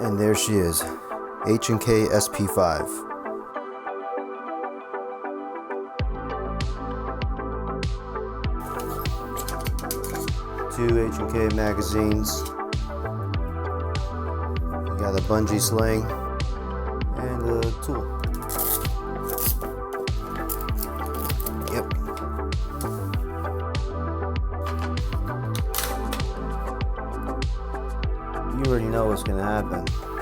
And there she is, H&K SP5. Two H&K magazines. You got a bungee sling and a tool. Yep. You already know what's gonna happen.